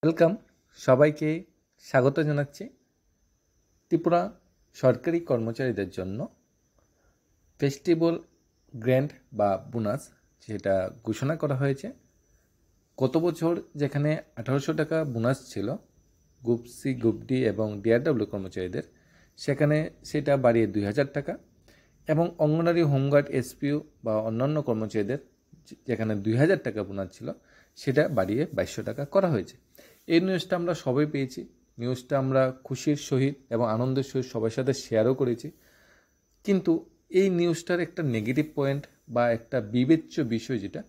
Welcome, সবাইকে স্বাগত জানাচ্ছি। ত্রিপুরা সরকারি কর্মচারীদের জন্য ফেস্টিভ্যাল গ্র্যান্ট বা বোনাস যেটা ঘোষণা করা হয়েছে। গত বছর যেখানে 1800 টাকা বোনাস ছিল গ্রুপ সি, গ্রুপ ডি এবং ডিআরডব্লিউ কর্মচারীদের, সেখানে সেটা বাড়িয়ে 2000 টাকা, এবং অঙ্গনারী, হোমগার্ড, এসপিও বা অন্যান্য কর্মচারীদের যেখানে 2000 টাকা বোনাস ছিল সেটা বাড়িয়ে 2200 টাকা করা হয়েছে। এই নিউজটা আমরা সবাই পেয়েছি। নিউজটা আমরা খুশির সহিত এবং আনন্দের সহিত সবার সাথে শেয়ারও করেছি। কিন্তু এই নিউজটার একটা নেগেটিভ পয়েন্ট বা একটা বিবেচ্য বিষয়, যেটা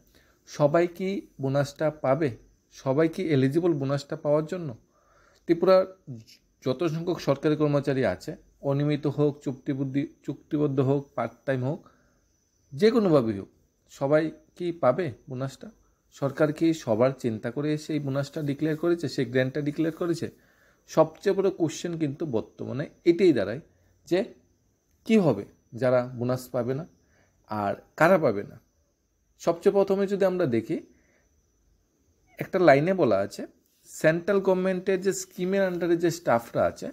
সবাই কি বোনাসটা পাবে, সবাই কি এলিজিবল বোনাসটা পাওয়ার জন্য? ত্রিপুরার যত সংখ্যক সরকারি কর্মচারী আছে, অনিয়মিত হোক, চুক্তিবদ্ধ হোক, পার্ট টাইম হোক, যে কোনোভাবেই হোক, সবাই কি পাবে বোনাসটা? সরকার কি সবার চিন্তা করে সেই বোনাসটা ডিক্লেয়ার করেছে, সেই গ্র্যান্টটা ডিক্লেয়ার করেছে? সবচেয়ে বড় কোশ্চেন কিন্তু বর্তমানে এটাই দাঁড়ায় যে কি হবে যারা বোনাস পাবে না আর কারা পাবে না। সবচেয়ে প্রথমে যদি আমরা দেখি, একটা লাইনে বলা আছে সেন্ট্রাল গভর্নমেন্টের যে স্কিমের আন্ডারে যে স্টাফরা আছে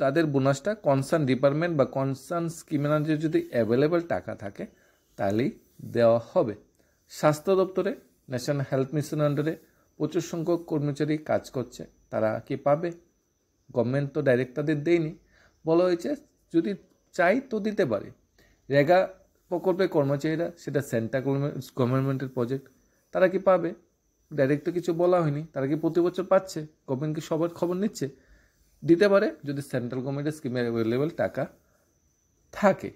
তাদের বোনাসটা কনসার্ন ডিপার্টমেন্ট বা কনসার্ন স্কিমের আন্ডারে যদি অ্যাভেলেবেল টাকা থাকে তাহলেই দেওয়া হবে। স্বাস্থ্য দপ্তরে, ন্যাশনাল হেলথ মিশন আন্ডারে প্রচুর সংখ্যক কর্মচারী কাজ করছে, তারা কি পাবে? গভর্নমেন্ট তো ডাইরেক্ট তাদের দেয়নি, বলা হয়েছে যদি চাই তো দিতে পারে। রেগা প্রকল্পের কর্মচারীরা, সেটা সেন্ট্রাল গভর্নমেন্টের প্রজেক্ট, তারা কি পাবে? ডাইরেক্ট তো কিছু বলা হয়নি। তারা কি প্রতি বছর পাচ্ছে? গভর্নমেন্ট কি সবার খবর নিচ্ছে? দিতে পারে যদি সেন্ট্রাল গভর্নমেন্টের স্কিমে অ্যাভেলেবেল টাকা থাকে।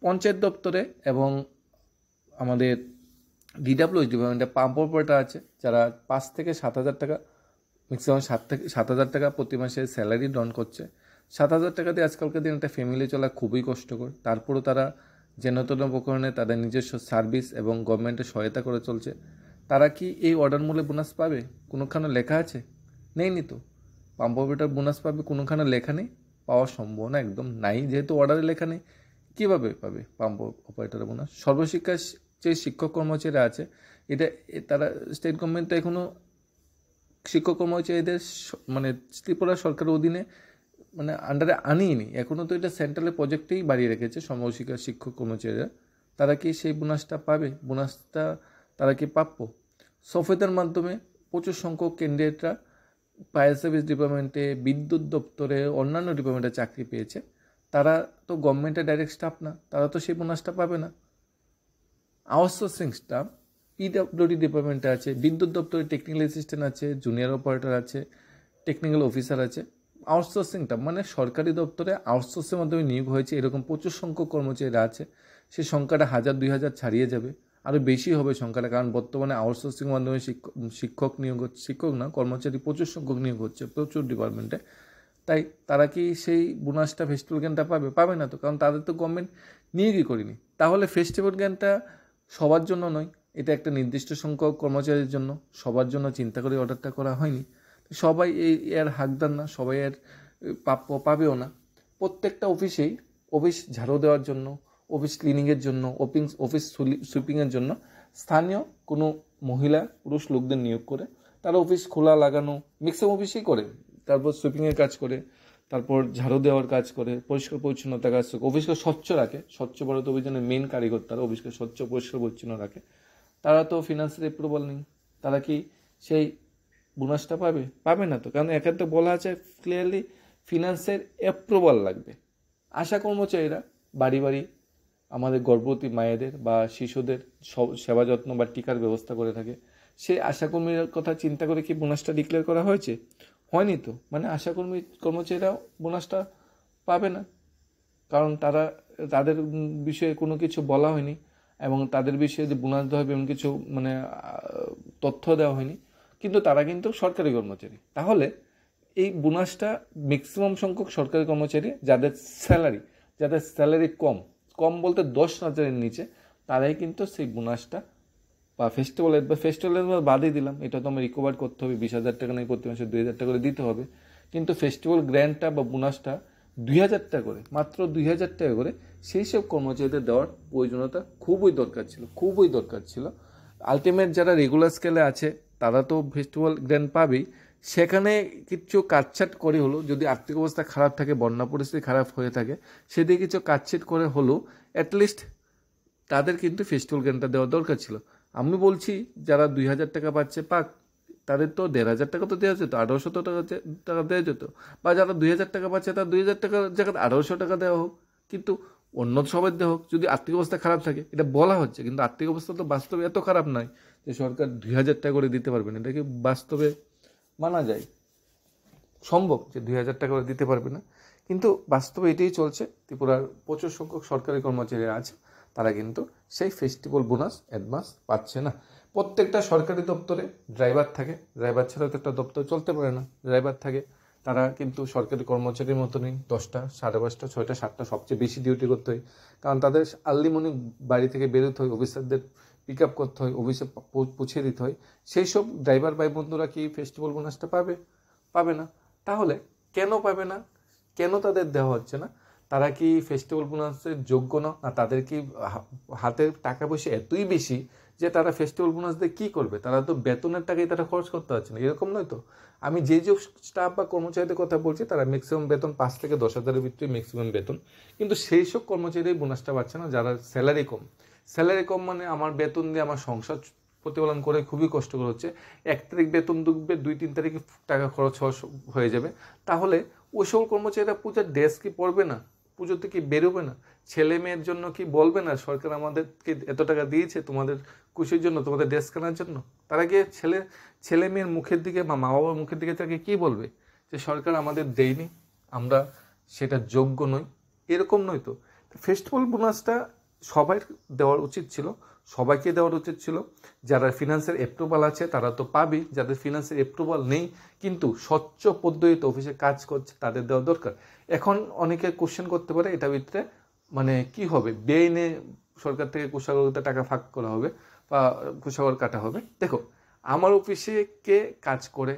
পঞ্চায়েত দপ্তরে এবং আমাদের ডিডাব্লিউএস ডিপার্টমেন্টে পাম্প অপারেটর আছে, যারা 5 থেকে 7,000 টাকা, ম্যাক্সিমাম 7,000 টাকা প্রতি মাসে স্যালারি ডন করছে। 7,000 টাকা দিয়ে আজকালকার দিন একটা ফ্যামিলি চলা খুবই কষ্টকর। তারপরও তারা যেন তেন প্রকরণে তাদের নিজস্ব সার্ভিস এবং গভর্নমেন্টের সহায়তা করে চলছে। তারা কি এই অর্ডার মূলে বোনাস পাবে? কোনোখানে লেখা আছে? নেইনি তো। পাম্প অপারেটর বোনাস পাবে কোনোখানে লেখা নেই, পাওয়ার সম্ভাবনা একদম নাই। যেহেতু অর্ডারে লেখা নেই, কীভাবে পাবে পাম্প অপারেটরের বোনাস? সর্বশিক্ষা যে শিক্ষক কর্মচারীরা আছে, তারা স্টেট গভর্নমেন্ট তো এখনও শিক্ষক কর্মচারীদের মানে ত্রিপুরা সরকারের অধীনে আন্ডারে আনিনি এখনও। তো এটা সেন্ট্রালের প্রজেক্টেই বাড়িয়ে রেখেছে সর্বশিক্ষা শিক্ষক কর্মচারীরা। তারা কি সেই বোনাসটা পাবে? বোনাসটা তারা কি প্রাপ্য? সফেদের মাধ্যমে প্রচুর সংখ্যক ক্যান্ডিডেটরা ফায়ার সার্ভিস ডিপার্টমেন্টে, বিদ্যুৎ দপ্তরে, অন্যান্য ডিপার্টমেন্টে চাকরি পেয়েছে। তারা তো গভর্নমেন্টের ডাইরেক্ট স্টাফ না, তারা তো সেই বোনাসটা পাবে না। আউটসোর্সিং স্টাফ পিডব্লিউডি ডিপার্টমেন্টে আছে, বিদ্যুৎ দপ্তরে টেকনিক্যাল অ্যাসিস্ট্যান্ট আছে, জুনিয়র অপারেটর আছে, টেকনিক্যাল অফিসার আছে। আউটসোর্সিংটা মানে সরকারি দপ্তরে আউটসোর্সের মাধ্যমে নিয়োগ হয়েছে, এরকম প্রচুর সংখ্যক কর্মচারীরা আছে। সেই সংখ্যাটা 1000-2000 ছাড়িয়ে যাবে, আরও বেশি হবে সংখ্যাটা, কারণ বর্তমানে আউটসোর্সিং মাধ্যমে শিক্ষক নিয়োগ হচ্ছে, শিক্ষক না কর্মচারী প্রচুর সংখ্যক নিয়োগ হচ্ছে প্রচুর ডিপার্টমেন্টে। তাই তারা কি সেই বোনাসটা, ফেস্টিভ্যাল জ্ঞানটা পাবে? পাবে না তো, কারণ তাদের তো গভর্নমেন্ট নিয়োগই করেনি। তাহলে ফেস্টিভ্যাল জ্ঞানটা সবার জন্য নয়, এটা একটা নির্দিষ্ট সংখ্যক কর্মচারীর জন্য, সবার জন্য চিন্তা করে অর্ডারটা করা হয়নি। সবাই এর হাকদার না, সবাই এর প্রাপ্য পাবেও না। প্রত্যেকটা অফিস ঝাড়ু দেওয়ার জন্য, অফিস ক্লিনিংয়ের জন্য, অফিস সুইপিংয়ের জন্য স্থানীয় কোনো মহিলা পুরুষ লোকদের নিয়োগ করে তারা অফিস খোলা লাগানো ম্যাক্সিমাম অফিসেই করে, তারপর সুইপিংয়ের কাজ করে, তারপর ঝাড়ু দেওয়ার কাজ করে, পরিষ্কার পরিচ্ছন্নতা কাজ করে, অফিসকে স্বচ্ছ রাখে। স্বচ্ছ ভারত অভিযানের মেন কারিগর তারা, অফিসকে স্বচ্ছ পরিষ্কার পরিচ্ছন্ন রাখে। তারা তো ফিনান্সিয়াল অ্যাপ্রুভাল নেই, তারা কি সেই বোনাসটা পাবে? পাবে না তো, কারণ এখানে তো বলা আছে ক্লিয়ারলি ফিনান্সের অ্যাপ্রুভাল লাগবে। আশা কর্মচারীরা বাড়ি বাড়ি আমাদের গর্ভবতী মায়েদের বা শিশুদের সেবা যত্ন বা টিকার ব্যবস্থা করে থাকে। সেই আশাকর্মীর কথা চিন্তা করে কি বোনাসটা ডিক্লেয়ার করা হয়েছে? হয়নি তো। মানে কর্মচারীরাও বোনাসটা পাবে না, কারণ তাদের বিষয়ে কোনো কিছু বলা হয়নি এবং তাদের বিষয়ে যে বোনাস দেওয়া হবে এমন কিছু তথ্য দেওয়া হয়নি। কিন্তু তারা কিন্তু সরকারি কর্মচারী। তাহলে এই বোনাসটা ম্যাক্সিমাম সংখ্যক সরকারি কর্মচারী যাদের স্যালারি কম বলতে 10,000-এর নিচে, তারাই কিন্তু সেই বোনাসটা বা ফেস্টিভ্যালের বাদই দিলাম, এটা তো আমার রিকভার করতে হবে। 20,000 টাকা নেই, প্রতি মাসে 2,000 টাকা করে দিতে হবে। কিন্তু ফেস্টিভ্যাল গ্র্যান্টটা বা বোনাসটা 2,000 টাকা করে, মাত্র 2,000 টাকা করে সেই সব কর্মচারীদের দেওয়ার প্রয়োজনীয়তা খুবই দরকার ছিল। আলটিমেট যারা রেগুলার স্কেলে আছে তারা তো ফেস্টিভ্যাল গ্র্যান্ড পাবেই, সেখানে কিছু কাটছাট করে হলো, যদি আর্থিক অবস্থা খারাপ থাকে, বন্যা পরিস্থিতি খারাপ হয়ে থাকে, সেদিকে কিছু কাটছাট করে হলো অ্যাটলিস্ট তাদের কিন্তু ফেস্টিভ্যাল গ্র্যান্ডটা দেওয়া দরকার ছিল। আমি বলছি যারা 2,000 টাকা পাচ্ছে পাক, তাদের তো 1,500 টাকা তো দেওয়া যেত, 1,800 টাকা দেওয়া যেত, বা যারা 2,000 টাকা পাচ্ছে তার 2,000 টাকার জায়গায় 1,800 টাকা দেওয়া হোক, কিন্তু অন্য সবাই দেওয়া হোক। যদি আর্থিক অবস্থা খারাপ থাকে, এটা বলা হচ্ছে, কিন্তু আর্থিক অবস্থা তো বাস্তবে এত খারাপ নয় যে সরকার 2,000 টাকা করে দিতে পারবে না। এটা কি বাস্তবে মানা যায়? সম্ভব যে 2,000 টাকা করে দিতে পারবে না, কিন্তু বাস্তবে এটাই চলছে। ত্রিপুরার প্রচুর সংখ্যক সরকারি কর্মচারী আছে, তারা কিন্তু সেই ফেস্টিভ্যাল বোনাস অ্যাডভান্স পাচ্ছে না। প্রত্যেকটা সরকারি দপ্তরে ড্রাইভার থাকে, ড্রাইভার ছাড়া তো একটা দপ্তর চলতে পারে না, ড্রাইভার থাকে। তারা কিন্তু সরকারি কর্মচারীর মতনই 10টা, 5:30, 6টা, 7টা সবচেয়ে বেশি ডিউটি করতে হয়, কারণ তাদের আর্লি মর্নিং বাড়ি থেকে বেরোতে হয়, অফিসারদের পিক আপ করতে হয়, অফিসে পৌঁছে দিতে হয়। সেই সব ড্রাইভার ভাই বন্ধুরা কি ফেস্টিভ্যাল বোনাসটা পাবে? পাবে না। তাহলে কেন পাবে না? কেন তাদের দেওয়া হচ্ছে না? তারা কি ফেস্টিভ্যাল বোনাসের যোগ্য না? না তাদের কি হাতের টাকা পয়সা এতই বেশি যে তারা ফেস্টিভ্যাল বোনাস দিয়ে কী করবে? তারা তো বেতনের টাকাই তারা খরচ করতে পারছে না, এরকম নয় তো। আমি যে স্টাফ বা কর্মচারীদের কথা বলছি, তারা ম্যাক্সিমাম বেতন 5 থেকে 10,000-এর ভিতরে ম্যাক্সিমাম বেতন, কিন্তু সেই সব কর্মচারী বোনাসটা পাচ্ছে না যারা স্যালারি কম। স্যালারি কম মানে আমার বেতন দিয়ে আমার সংসার প্রতিপালন করে খুবই কষ্টকর হচ্ছে। 1 তারিখ বেতন ঢুকবে, 2-3 তারিখে টাকা খরচ হয়ে যাবে। তাহলে ওই সকল কর্মচারীরা পূজার ড্রেস কি পরবে না? পুজোতে কি বেরোবে না? ছেলে মেয়ের জন্য কি বলবে না সরকার আমাদেরকে এত টাকা দিয়েছে তোমাদের খুশির জন্য, তোমাদের ড্রেস কেনার জন্য? তারা গিয়ে ছেলে মেয়ের মুখের দিকে বা মা বাবার মুখের দিকে তাকে কি বলবে যে সরকার আমাদের দেয়নি, আমরা সেটা যোগ্য নই? এরকম নয় তো। ফেস্টিভ্যাল বোনাসটা সবাই দেওয়ার উচিত ছিল, সবাইকে দেওয়ার উচিত ছিল। যারা ফিনান্সের অ্যাপ্রুভাল আছে তারা তো পাবেই, যাদের ফিনান্সের অ্যাপ্রুভাল নেই কিন্তু স্বচ্ছ পদ্ধতিতে অফিসে কাজ করছে তাদের দেওয়া দরকার। এখন অনেকে কোশ্চেন করতে পারে এটা ভিতরে মানে কি হবে, বেআইনে সরকার থেকে কোষাগারতে টাকা ফাঁক করা হবে বা কোষাগার কাটা হবে। দেখো, আমার অফিসে কে কাজ করে,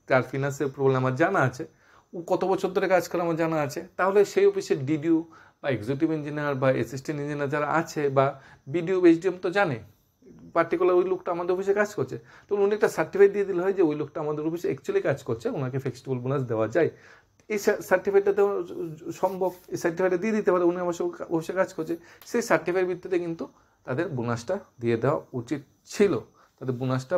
কার ফিনান্সের প্রবলেম আমার জানা আছে, ও কত বছর ধরে কাজ করে আমার জানা আছে, তাহলে সেই অফিসের ডিডিও বা এক্সিকিউটিভ ইঞ্জিনিয়ার বা অ্যাসিস্ট্যান্ট ইঞ্জিনিয়ার যারা আছে বা বিডিও এসডিএম তো জানে পার্টিকুলার ওই লোকটা আমাদের অফিসে কাজ করছে, তো উনি একটা সার্টিফিকেট দিয়ে দিলে হয় যে ওই লোকটা আমাদের অফিসে অ্যাকচুয়ালি কাজ করছে, ওনাকে ফেস্টিভ্যাল বোনাস দেওয়া যায়। এই সার্টিফিকেটটা দেওয়া সম্ভব, এই সার্টিফিকেটটা দিয়ে দিতে পারে উনি আমার অফিসে কাজ করছে, সেই সার্টিফিকেট ভিত্তিতে কিন্তু তাদের বোনাসটা দিয়ে দেওয়া উচিত ছিল, তাদের বোনাসটা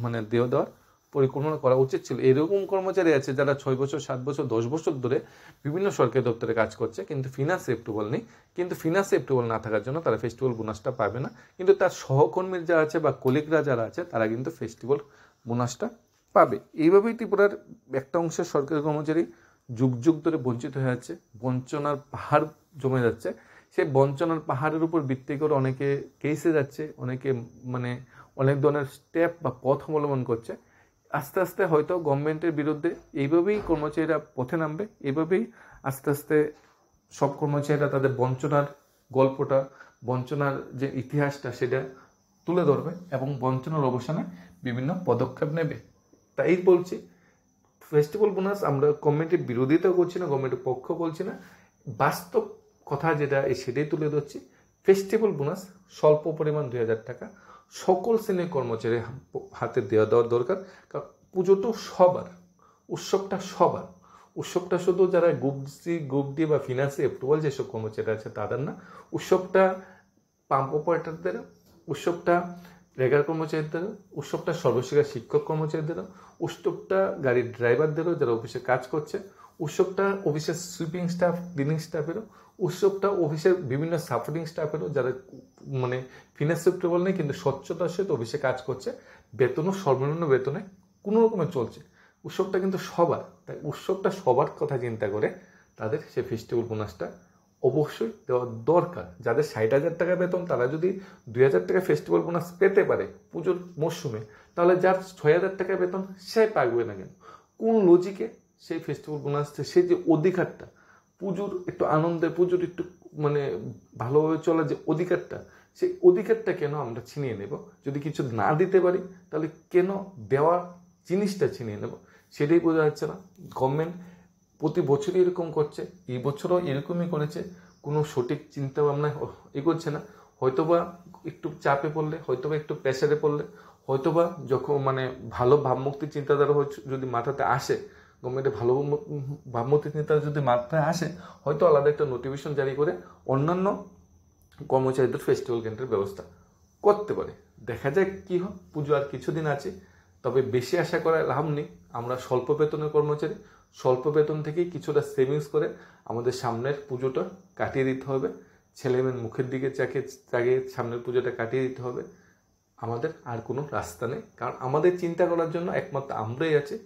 মানে দিয়ে দেওয়ার পরিকল্পনা করা উচিত ছিল। এরকম কর্মচারী আছে যারা 6 বছর, 7 বছর, 10 বছর ধরে বিভিন্ন সরকারি দপ্তরে কাজ করছে, কিন্তু ফিনান্স অ্যাপ্রুভাল নেই, কিন্তু ফিনান্স অ্যাপ্রুভাল না থাকার জন্য তারা ফেস্টিভ্যাল বোনাসটা পাবে না, কিন্তু তার সহকর্মীর যারা আছে বা কলিগরা যারা আছে তারা কিন্তু ফেস্টিভ্যাল বোনাসটা পাবে। এইভাবেই ত্রিপুরার একটা অংশের সরকারি কর্মচারী যুগ যুগ ধরে বঞ্চিত হয়ে যাচ্ছে, বঞ্চনার পাহাড় জমে যাচ্ছে। সেই বঞ্চনার পাহাড়ের উপর ভিত্তি করে অনেকে কেসে যাচ্ছে, অনেকে মানে অনেক ধরনের স্টেপ বা পথ অবলম্বন করছে। আস্তে আস্তে হয়তো গভর্নমেন্টের বিরুদ্ধে এইভাবেই কর্মচারীরা পথে নামবে, এইভাবেই আস্তে আস্তে সব কর্মচারীরা তাদের বঞ্চনার গল্পটা, বঞ্চনার যে ইতিহাসটা সেটা তুলে ধরবে এবং বঞ্চনার অবসানে বিভিন্ন পদক্ষেপ নেবে। তাই বলছি, ফেস্টিভ্যাল বোনাস আমরা গভর্নমেন্টের বিরোধিতাও করছি না, গভর্নমেন্টের পক্ষ বলছি না, বাস্তব কথা যেটা সেটাই তুলে ধরছি। ফেস্টিভ্যাল বোনাস স্বল্প পরিমাণ 2,000 টাকা সকল শ্রেণীর কর্মচারীর হাতে দেওয়া দরকার। কারণ পুজো তো সবার, উৎসবটা সবার, উৎসবটা শুধু যারা গ্রুপ ডি বা ফিনান্সে অ্যাপ্রুভাল যেসব কর্মচারী আছে তাদের না, উৎসবটা পাম্প অপারেটরদের, উৎসবটা রেগার কর্মচারীদের, উৎসবটা সর্বশিক্ষা শিক্ষক কর্মচারীদেরও, উৎসবটা গাড়ির ড্রাইভারদেরও যারা অফিসে কাজ করছে, উৎসবটা অফিসের সুইপিং স্টাফ, ক্লিনিং স্টাফেরও, উৎসবটা অফিসের বিভিন্ন সাপোর্টিং স্টাফেরও যারা মানে ফিনান্স অ্যাপ্রুভাল নেই কিন্তু স্বচ্ছতার সাথে অফিসে কাজ করছে, বেতনও সর্বনিম্ন বেতনে কোনো রকমে চলছে। উৎসবটা কিন্তু সবার, তাই উৎসবটা সবার কথা চিন্তা করে তাদের সে ফেস্টিভ্যাল বোনাসটা অবশ্যই দেওয়া দরকার। যাদের 60,000 টাকা বেতন তারা যদি 2,000 টাকা ফেস্টিভ্যাল বোনাস পেতে পারে পুজোর মরশুমে, তাহলে যার 6,000 টাকা বেতন সে পাকবে না কেন? কোন লজিকে সেই ফেস্টিভ্যাল বোনাস, সেই যে অধিকারটা, পুজোর একটু আনন্দে, পুজোর একটু মানে ভালোভাবে চলার যে অধিকারটা, সেই অধিকারটা কেন আমরা ছিনিয়ে নেব? যদি কিছু না দিতে পারি তাহলে কেন দেওয়ার জিনিসটা ছিনিয়ে নেব? সেটাই বোঝা যাচ্ছে না। গভর্নমেন্ট প্রতি বছরই এরকম করছে, এই বছরও এরকমই করেছে, কোনো সঠিক চিন্তা ভাবনা এগোচ্ছে না। হয়তোবা একটু চাপে পড়লে, হয়তোবা একটু প্রেসারে পড়লে, হয়তোবা যখন ভালো ভাবমুক্তির চিন্তাধারা যদি মাথাতে আসে, গভর্নমেন্টের ভালো ভাবমূর্তি চিন্তা যদি মাথায় আসে, হয়তো আলাদা একটা নোটিফিকেশন জারি করে অন্যান্য কর্মচারীদের ফেস্টিভ্যাল গ্র্যান্টের ব্যবস্থা করতে পারে। দেখা যাক কি হয়, পুজো আর কিছুদিন আছে। তবে বেশি আশা করার লাভ নেই। আমরা স্বল্প বেতনের কর্মচারী, স্বল্প বেতন থেকেই কিছুটা সেভিংস করে আমাদের সামনের পুজোটা কাটিয়ে দিতে হবে। ছেলেমেয়ের মুখের দিকে চাকিয়ে সামনের পুজোটা কাটিয়ে দিতে হবে। আমাদের আর কোনো রাস্তা নেই, কারণ আমাদের চিন্তা করার জন্য একমাত্র আমরাই আছি,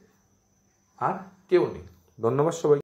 আর কেউ নেই। ধন্যবাদ সবাই।